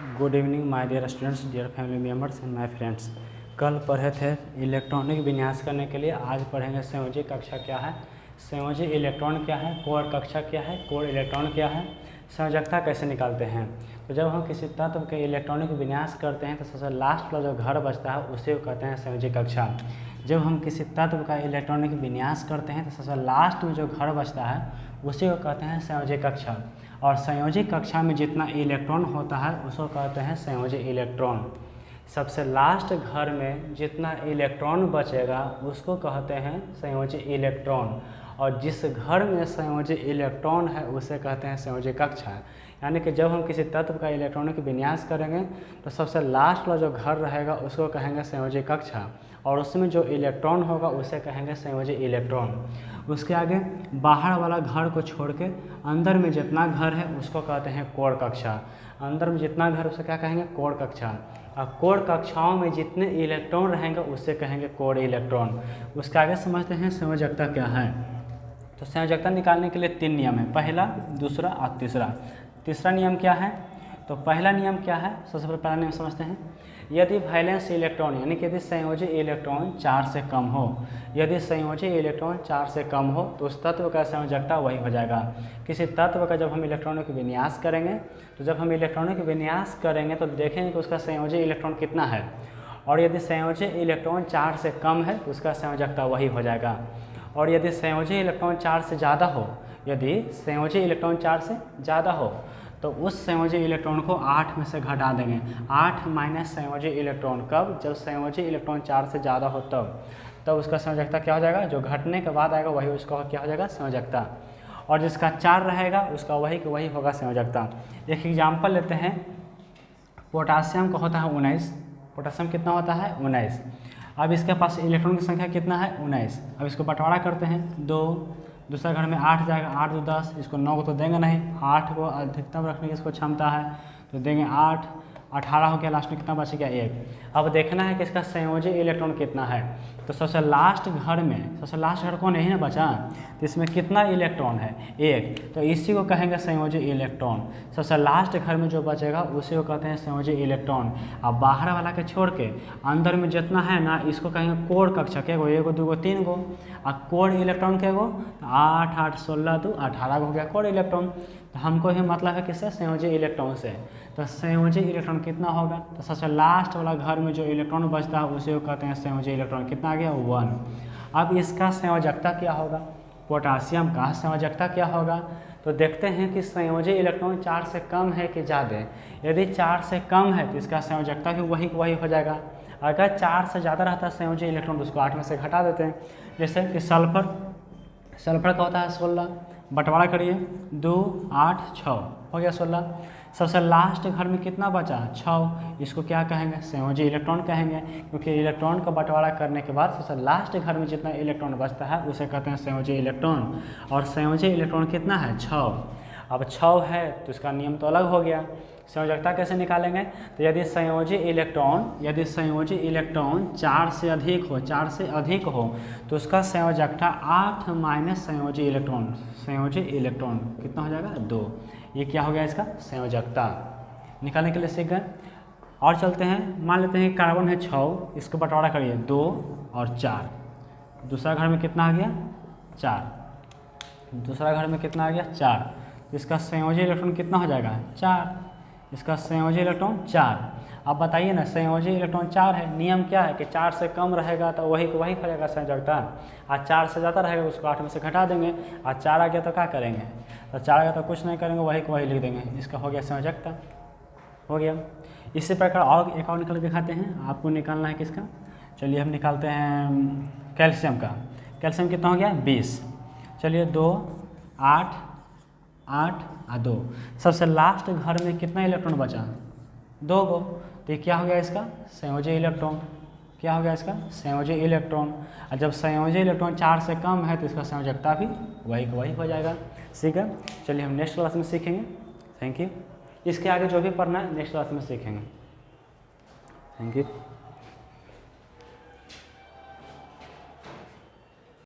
Good evening my dear students, dear family members and my friends. कल पढ़े थे electronic विन्यास करने के लिए, आज पढ़ेंगे संयोजी कक्षा क्या है, संयोजी इलेक्ट्रॉन क्या है, कोर कक्षा क्या है, कोर इलेक्ट्रॉन क्या है, संयोजकता कैसे निकालते हैं। तो जब हम किसी तत्व के इलेक्ट्रॉनिक विन्यास करते हैं तो सबसे लास्ट वाला जो घर बचता है उसे कहते हैं संयोजी कक्षा। जब हम किसी तत्व का इलेक्ट्रॉनिक विन्यास करते हैं तो सबसे लास्ट में जो घर बचता है उसी को कहते हैं संयोजी कक्षा। और संयोजी कक्षा में जितना इलेक्ट्रॉन होता है उसको कहते हैं संयोजी इलेक्ट्रॉन। सबसे लास्ट घर में जितना इलेक्ट्रॉन बचेगा उसको कहते हैं संयोजी इलेक्ट्रॉन। और जिस घर में संयोजी इलेक्ट्रॉन है उसे कहते हैं संयोजी कक्षा। यानी कि जब हम किसी तत्व का इलेक्ट्रॉनिक विन्यास करेंगे तो सबसे लास्ट वाला जो घर रहेगा उसको कहेंगे संयोजी कक्षा, और उसमें जो इलेक्ट्रॉन होगा उसे कहेंगे संयोजी इलेक्ट्रॉन। उसके आगे बाहर वाला घर को छोड़ के अंदर में जितना घर है उसको कहते हैं कोर कक्षा। अंदर में जितना घर उसे क्या कहेंगे, कोर कक्षा। और कोर कक्षाओं में जितने इलेक्ट्रॉन रहेंगे उससे कहेंगे कोर इलेक्ट्रॉन। उसके आगे समझते हैं संयोजकता क्या है। तो संयोजकता निकालने के लिए 3 नियम है, पहला, दूसरा और तीसरा। तीसरा नियम क्या है, तो पहला नियम क्या है, सबसे पहला नियम समझते हैं। यदि वैलेंस इलेक्ट्रॉन यानी कि यदि संयोजी इलेक्ट्रॉन 4 से कम हो, यदि संयोजी इलेक्ट्रॉन 4 से कम हो तो उस तत्व का संयोजकता वही हो जाएगा। किसी तत्व का जब हम इलेक्ट्रॉनिक विन्यास करेंगे तो जब हम इलेक्ट्रॉनिक विन्यास करेंगे तो देखेंगे कि उसका संयोजी इलेक्ट्रॉन कितना है, और यदि संयोजी इलेक्ट्रॉन 4 से कम है तो उसका संयोजकता वही हो जाएगा। और यदि संयोजी इलेक्ट्रॉन 4 से ज़्यादा हो, यदि संयोजी इलेक्ट्रॉन 4 से ज़्यादा हो तो उस संयोजी इलेक्ट्रॉन को 8 में से घटा देंगे। 8 माइनस संयोजी इलेक्ट्रॉन, कब, जब संयोजी इलेक्ट्रॉन 4 से ज़्यादा हो तब उसका संयोजकता क्या हो जाएगा, जो घटने के बाद आएगा वही उसका क्या हो जाएगा, संयोजकता। और जिसका 4 रहेगा उसका वही होगा संयोजकता। एक एग्जाम्पल लेते हैं, पोटासियम का होता है 19। पोटासियम कितना होता है, 19। अब इसके पास इलेक्ट्रॉन की संख्या कितना है, 19। अब इसको बंटवारा करते हैं, 2, दूसरा घर में 8 जाएगा, 8 2 10, इसको 9 को तो देंगे नहीं, 8 को अधिकतम रखने की इसको क्षमता है तो देंगे 8, 18 हो गया, लास्ट में कितना बच गया, 1। अब देखना है कि इसका संयोजी इलेक्ट्रॉन कितना है। तो सबसे लास्ट घर में, सबसे लास्ट घर कौन, यही ना बचा, तो इसमें कितना इलेक्ट्रॉन है, 1, तो इसी को कहेंगे संयोजी इलेक्ट्रॉन। सबसे लास्ट घर में जो बचेगा उसी को कहते हैं संयोजी इलेक्ट्रॉन। अब बाहर वाला के छोड़ के अंदर में जितना है ना इसको कहेंगे कोर कक्षा के गो, 1 2 3 गो। और कोर इलेक्ट्रॉन के गो, 8 8 16 2 18 हो गया कोर इलेक्ट्रॉन। तो हमको ही मतलब है किससे, संयोजी इलेक्ट्रॉन से। तो संयोजी इलेक्ट्रॉन कितना होगा, तो सबसे लास्ट वाला घर में जो इलेक्ट्रॉन बचता है उसे कहते हैं संयोजी इलेक्ट्रॉन। कितना आ गया, 1। अब इसका संयोजकता क्या होगा, पोटासियम का संयोजकता क्या होगा, तो देखते हैं कि संयोजी इलेक्ट्रॉन 4 से कम है कि ज़्यादा। यदि 4 से कम है तो इसका संयोजकता भी वही हो जाएगा। अगर 4 से ज़्यादा रहता है संयोजी इलेक्ट्रॉन तो उसको 8 में से घटा देते हैं। जैसे कि सल्फर का होता है 16, बंटवारा करिए, 2 8 6 हो गया 16। सबसे लास्ट घर में कितना बचा, 6, इसको क्या कहेंगे, संयोजी इलेक्ट्रॉन कहेंगे, क्योंकि इलेक्ट्रॉन का बंटवारा करने के बाद सबसे लास्ट घर में जितना इलेक्ट्रॉन बचता है उसे कहते हैं संयोजी इलेक्ट्रॉन। और संयोजी इलेक्ट्रॉन कितना है, 6। अब 6 है तो इसका नियम तो अलग हो गया। संयोजकता कैसे निकालेंगे, तो यदि संयोजी इलेक्ट्रॉन 4 से अधिक हो तो उसका संयोजकता 8 माइनस संयोजी इलेक्ट्रॉन कितना हो जाएगा, 2। ये क्या हो गया, इसका संयोजकता निकालने के लिए सीख गए। और चलते हैं, मान लेते हैं कार्बन है 6, इसको बंटवारा करिए, 2 और 4। दूसरा घर में कितना आ गया, 4। दूसरा घर में कितना आ गया, 4। इसका संयोजी इलेक्ट्रॉन कितना हो जाएगा, 4। इसका संयोजी इलेक्ट्रॉन 4। अब बताइए ना, संयोजी इलेक्ट्रॉन 4 है, नियम क्या है कि 4 से कम रहेगा तो वही हो जाएगा संयोजकता। और 4 से ज़्यादा रहेगा उसको 8 में से घटा देंगे। और 4 आ गया तो क्या करेंगे, तो 4 आ गया तो कुछ नहीं करेंगे, वही लिख देंगे, इसका हो गया संयोजकता, हो गया। इसी प्रकार और एक और निकल के दिखाते हैं, आपको निकालना है किसका, चलिए हम निकालते हैं कैल्शियम का। कैल्शियम कितना हो गया, 20। चलिए 2 8 8 और 2। सबसे लास्ट घर में कितना इलेक्ट्रॉन बचा, 2 गो, तो ये क्या हो गया, इसका संयोजी इलेक्ट्रॉन। क्या हो गया, इसका संयोजी इलेक्ट्रॉन। और जब संयोजी इलेक्ट्रॉन 4 से कम है तो इसका संयोजकता भी वही हो जाएगा। ठीक है, चलिए हम नेक्स्ट क्लास में सीखेंगे। Thank you. इसके आगे जो भी पढ़ना है नेक्स्ट क्लास में सीखेंगे। Thank you.